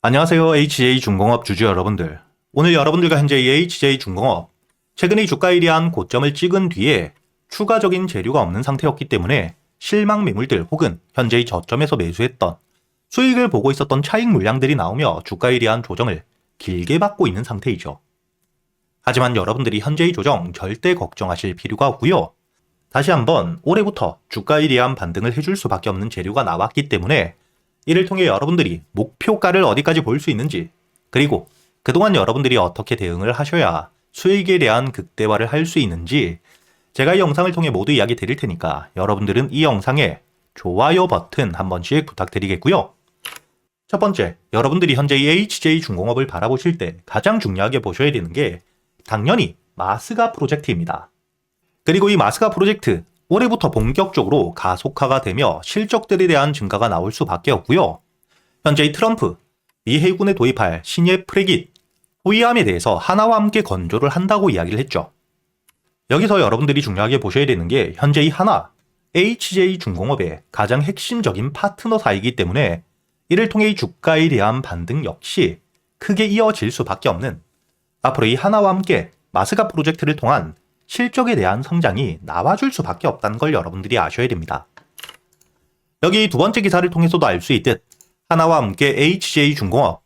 안녕하세요. HJ중공업 주주 여러분들. 오늘 여러분들과 현재 이 HJ중공업 최근에 주가 1위한 고점을 찍은 뒤에 추가적인 재료가 없는 상태였기 때문에 실망 매물들 혹은 현재의 저점에서 매수했던 수익을 보고 있었던 차익 물량들이 나오며 주가 1위한 조정을 길게 받고 있는 상태이죠. 하지만 여러분들이 현재의 조정 절대 걱정하실 필요가 없고요. 다시 한번 올해부터 주가 1위한 반등을 해줄 수밖에 없는 재료가 나왔기 때문에 이를 통해 여러분들이 목표가를 어디까지 볼 수 있는지, 그리고 그동안 여러분들이 어떻게 대응을 하셔야 수익에 대한 극대화를 할 수 있는지 제가 이 영상을 통해 모두 이야기 드릴 테니까 여러분들은 이 영상에 좋아요 버튼 한 번씩 부탁드리겠고요. 첫 번째, 여러분들이 현재 이 HJ중공업을 바라보실 때 가장 중요하게 보셔야 되는 게 당연히 마스가 프로젝트입니다. 그리고 이 마스가 프로젝트 올해부터 본격적으로 가속화가 되며 실적들에 대한 증가가 나올 수밖에 없고요. 현재 이 트럼프, 미 해군에 도입할 신예 프레깃, 호위함에 대해서 하나와 함께 건조를 한다고 이야기를 했죠. 여기서 여러분들이 중요하게 보셔야 되는 게 현재 이 하나, HJ중공업의 가장 핵심적인 파트너사이기 때문에 이를 통해 이 주가에 대한 반등 역시 크게 이어질 수밖에 없는, 앞으로 이 하나와 함께 마스가 프로젝트를 통한 실적에 대한 성장이 나와줄 수밖에 없다는 걸 여러분들이 아셔야 됩니다. 여기 두 번째 기사를 통해서도 알 수 있듯 하나와 함께 HJ중공업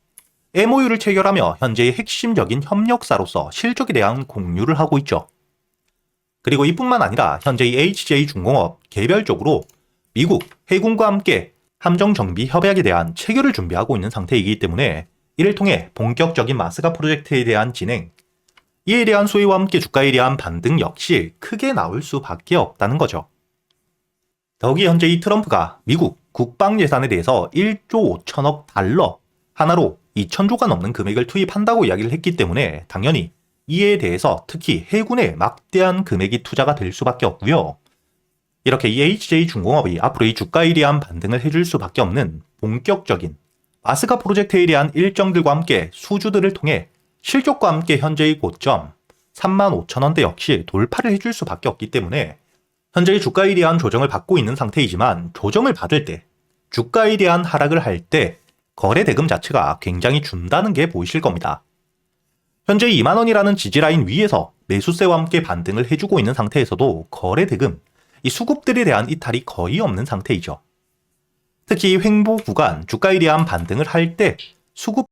MOU를 체결하며 현재의 핵심적인 협력사로서 실적에 대한 공유를 하고 있죠. 그리고 이뿐만 아니라 현재 이 HJ중공업 개별적으로 미국 해군과 함께 함정 정비 협약에 대한 체결을 준비하고 있는 상태이기 때문에 이를 통해 본격적인 마스가 프로젝트에 대한 진행, 이에 대한 수혜와 함께 주가에 대한 반등 역시 크게 나올 수밖에 없다는 거죠. 더욱이 현재 이 트럼프가 미국 국방 예산에 대해서 1조 5천억 달러, 하나로 2천조가 넘는 금액을 투입한다고 이야기를 했기 때문에 당연히 이에 대해서 특히 해군에 막대한 금액이 투자가 될 수밖에 없고요. 이렇게 이 HJ중공업이 앞으로 이 주가에 대한 반등을 해줄 수밖에 없는 본격적인 마스가 프로젝트에 대한 일정들과 함께 수주들을 통해 실적과 함께 현재의 고점 35,000원대 역시 돌파를 해줄 수밖에 없기 때문에 현재의 주가에 대한 조정을 받고 있는 상태이지만 조정을 받을 때, 주가에 대한 하락을 할 때 거래 대금 자체가 굉장히 준다는 게 보이실 겁니다. 현재 2만원이라는 지지라인 위에서 매수세와 함께 반등을 해주고 있는 상태에서도 거래 대금, 이 수급들에 대한 이탈이 거의 없는 상태이죠. 특히 횡보 구간, 주가에 대한 반등을 할 때 수급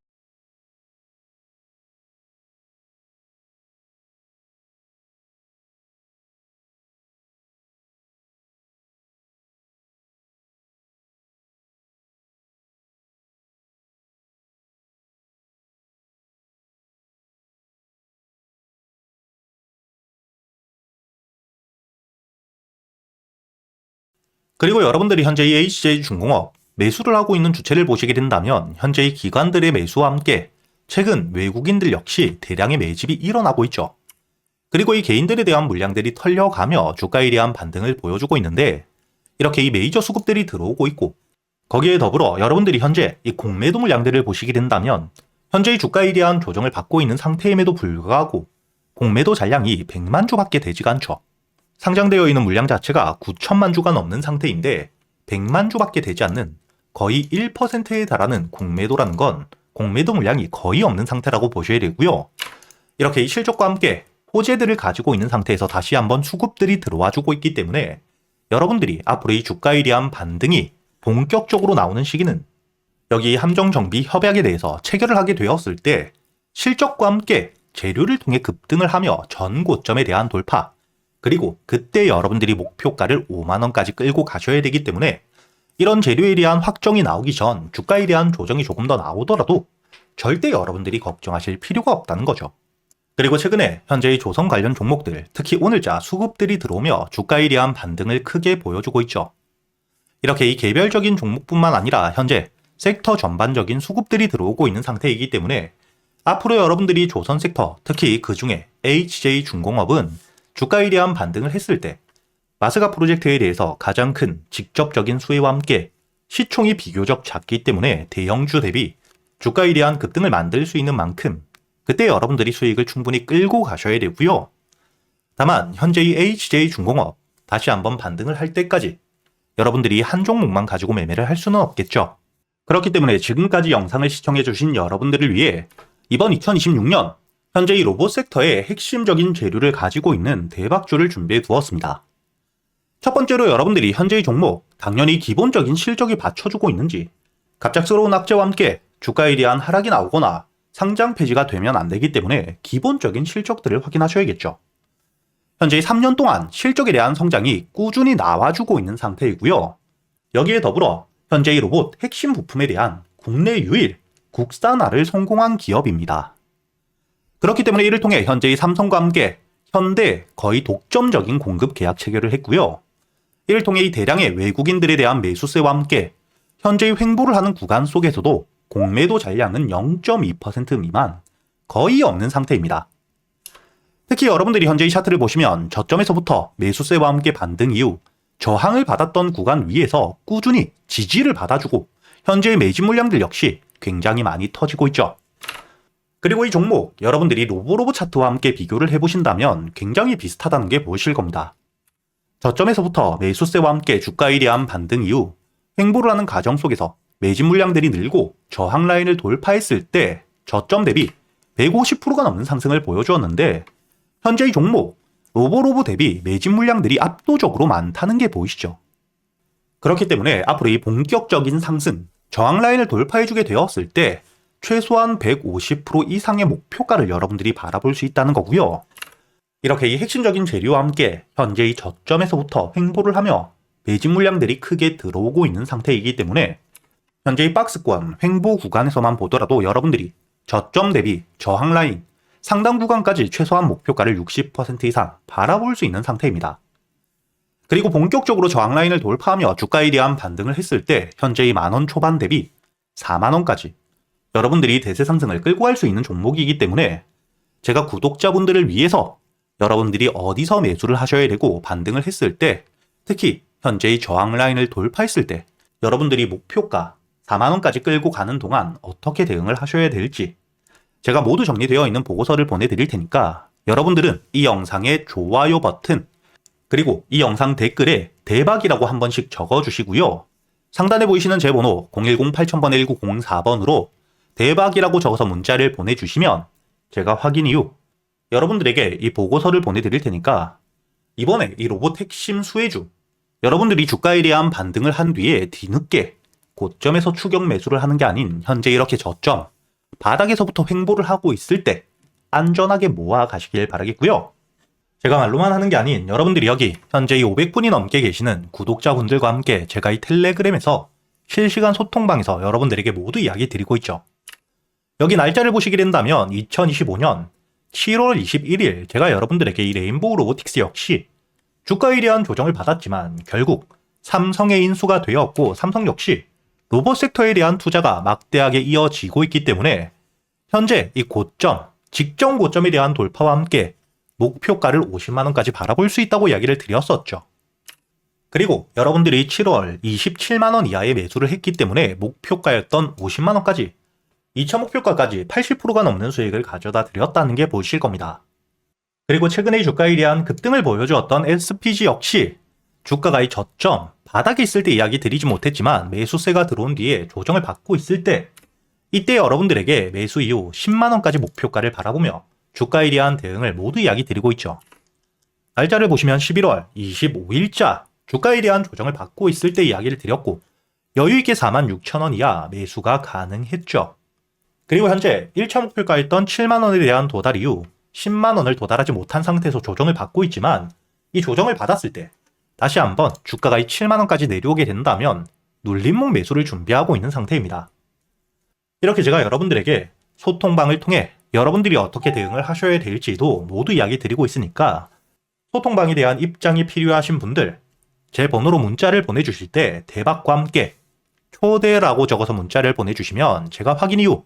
그리고 여러분들이 현재 이 HJ중공업 매수를 하고 있는 주체를 보시게 된다면 현재의 기관들의 매수와 함께 최근 외국인들 역시 대량의 매집이 일어나고 있죠. 그리고 이 개인들에 대한 물량들이 털려가며 주가에 대한 반등을 보여주고 있는데 이렇게 이 메이저 수급들이 들어오고 있고 거기에 더불어 여러분들이 현재 이 공매도 물량들을 보시게 된다면 현재의 주가에 대한 조정을 받고 있는 상태임에도 불구하고 공매도 잔량이 100만 주밖에 되지가 않죠. 상장되어 있는 물량 자체가 9천만 주가 넘는 상태인데 100만 주밖에 되지 않는 거의 1%에 달하는 공매도라는 건 공매도 물량이 거의 없는 상태라고 보셔야 되고요. 이렇게 이 실적과 함께 호재들을 가지고 있는 상태에서 다시 한번 수급들이 들어와 주고 있기 때문에 여러분들이 앞으로 이 주가에 대한 반등이 본격적으로 나오는 시기는 여기 함정정비 협약에 대해서 체결을 하게 되었을 때 실적과 함께 재료를 통해 급등을 하며 전 고점에 대한 돌파, 그리고 그때 여러분들이 목표가를 5만원까지 끌고 가셔야 되기 때문에 이런 재료에 대한 확정이 나오기 전 주가에 대한 조정이 조금 더 나오더라도 절대 여러분들이 걱정하실 필요가 없다는 거죠. 그리고 최근에 현재의 조선 관련 종목들, 특히 오늘자 수급들이 들어오며 주가에 대한 반등을 크게 보여주고 있죠. 이렇게 이 개별적인 종목뿐만 아니라 현재 섹터 전반적인 수급들이 들어오고 있는 상태이기 때문에 앞으로 여러분들이 조선 섹터, 특히 그 중에 HJ중공업은 주가에 대한 반등을 했을 때 마스가 프로젝트에 대해서 가장 큰 직접적인 수혜와 함께 시총이 비교적 작기 때문에 대형주 대비 주가에 대한 급등을 만들 수 있는 만큼 그때 여러분들이 수익을 충분히 끌고 가셔야 되고요. 다만 현재 이 HJ중공업 다시 한번 반등을 할 때까지 여러분들이 한 종목만 가지고 매매를 할 수는 없겠죠. 그렇기 때문에 지금까지 영상을 시청해주신 여러분들을 위해 이번 2026년 현재 이 로봇 섹터의 핵심적인 재료를 가지고 있는 대박주를 준비해 두었습니다. 첫 번째로 여러분들이 현재의 종목, 당연히 기본적인 실적이 받쳐주고 있는지, 갑작스러운 악재와 함께 주가에 대한 하락이 나오거나 상장 폐지가 되면 안 되기 때문에 기본적인 실적들을 확인하셔야겠죠. 현재 3년 동안 실적에 대한 성장이 꾸준히 나와주고 있는 상태이고요. 여기에 더불어 현재 이 로봇 핵심 부품에 대한 국내 유일 국산화를 성공한 기업입니다. 그렇기 때문에 이를 통해 현재의 삼성과 함께 현대 거의 독점적인 공급 계약 체결을 했고요. 이를 통해 이 대량의 외국인들에 대한 매수세와 함께 현재의 횡보를 하는 구간 속에서도 공매도 잔량은 0.2% 미만, 거의 없는 상태입니다. 특히 여러분들이 현재의 차트를 보시면 저점에서부터 매수세와 함께 반등 이후 저항을 받았던 구간 위에서 꾸준히 지지를 받아주고 현재의 매집 물량들 역시 굉장히 많이 터지고 있죠. 그리고 이 종목 여러분들이 로보로보 차트와 함께 비교를 해보신다면 굉장히 비슷하다는 게 보이실 겁니다. 저점에서부터 매수세와 함께 주가에 대한 반등 이후 횡보를 하는 과정 속에서 매집 물량들이 늘고 저항 라인을 돌파했을 때 저점 대비 150%가 넘는 상승을 보여주었는데 현재 이 종목 로보로보 대비 매집 물량들이 압도적으로 많다는 게 보이시죠? 그렇기 때문에 앞으로 이 본격적인 상승, 저항 라인을 돌파해주게 되었을 때 최소한 150% 이상의 목표가를 여러분들이 바라볼 수 있다는 거고요. 이렇게 이 핵심적인 재료와 함께 현재 이 저점에서부터 횡보를 하며 매집 물량들이 크게 들어오고 있는 상태이기 때문에 현재 이 박스권 횡보 구간에서만 보더라도 여러분들이 저점 대비 저항 라인, 상당 구간까지 최소한 목표가를 60% 이상 바라볼 수 있는 상태입니다. 그리고 본격적으로 저항 라인을 돌파하며 주가에 대한 반등을 했을 때 현재의 만원 초반 대비 4만원까지 여러분들이 대세 상승을 끌고 갈 수 있는 종목이기 때문에 제가 구독자분들을 위해서 여러분들이 어디서 매수를 하셔야 되고 반등을 했을 때 특히 현재의 저항 라인을 돌파했을 때 여러분들이 목표가 4만원까지 끌고 가는 동안 어떻게 대응을 하셔야 될지 제가 모두 정리되어 있는 보고서를 보내드릴 테니까 여러분들은 이 영상의 좋아요 버튼 그리고 이 영상 댓글에 대박이라고 한 번씩 적어주시고요. 상단에 보이시는 제 번호 010-8000-1904번으로 대박이라고 적어서 문자를 보내주시면 제가 확인 이후 여러분들에게 이 보고서를 보내드릴 테니까 이번에 이 로봇 핵심 수혜주 여러분들이 주가에 대한 반등을 한 뒤에 뒤늦게 고점에서 추격 매수를 하는 게 아닌 현재 이렇게 저점 바닥에서부터 횡보를 하고 있을 때 안전하게 모아 가시길 바라겠고요. 제가 말로만 하는 게 아닌 여러분들이 여기 현재 이 500분이 넘게 계시는 구독자분들과 함께 제가 이 텔레그램에서 실시간 소통방에서 여러분들에게 모두 이야기 드리고 있죠. 여기 날짜를 보시게 된다면 2025년 7월 21일 제가 여러분들에게 이 레인보우 로보틱스 역시 주가에 대한 조정을 받았지만 결국 삼성의 인수가 되었고 삼성 역시 로봇 섹터에 대한 투자가 막대하게 이어지고 있기 때문에 현재 이 고점, 직전 고점에 대한 돌파와 함께 목표가를 50만원까지 바라볼 수 있다고 이야기를 드렸었죠. 그리고 여러분들이 7월 27만원 이하의 매수를 했기 때문에 목표가였던 50만원까지 2차 목표가까지 80%가 넘는 수익을 가져다 드렸다는 게 보이실 겁니다. 그리고 최근에 주가에 대한 급등을 보여주었던 SPG 역시 주가가 이 저점, 바닥에 있을 때 이야기 드리지 못했지만 매수세가 들어온 뒤에 조정을 받고 있을 때 이때 여러분들에게 매수 이후 10만원까지 목표가를 바라보며 주가에 대한 대응을 모두 이야기 드리고 있죠. 날짜를 보시면 11월 25일자 주가에 대한 조정을 받고 있을 때 이야기를 드렸고 여유있게 46,000원 이하 매수가 가능했죠. 그리고 현재 1차 목표가였던 7만원에 대한 도달 이후 10만원을 도달하지 못한 상태에서 조정을 받고 있지만 이 조정을 받았을 때 다시 한번 주가가 이 7만원까지 내려오게 된다면 눌림목 매수를 준비하고 있는 상태입니다. 이렇게 제가 여러분들에게 소통방을 통해 여러분들이 어떻게 대응을 하셔야 될지도 모두 이야기 드리고 있으니까 소통방에 대한 입장이 필요하신 분들 제 번호로 문자를 보내주실 때 대박과 함께 초대라고 적어서 문자를 보내주시면 제가 확인 이후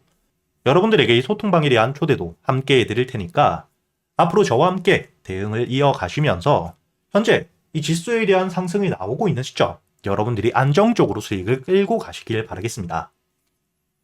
여러분들에게 이 소통방에 대한 초대도 함께 해드릴 테니까 앞으로 저와 함께 대응을 이어가시면서 현재 이 지수에 대한 상승이 나오고 있는 시점 여러분들이 안정적으로 수익을 끌고 가시길 바라겠습니다.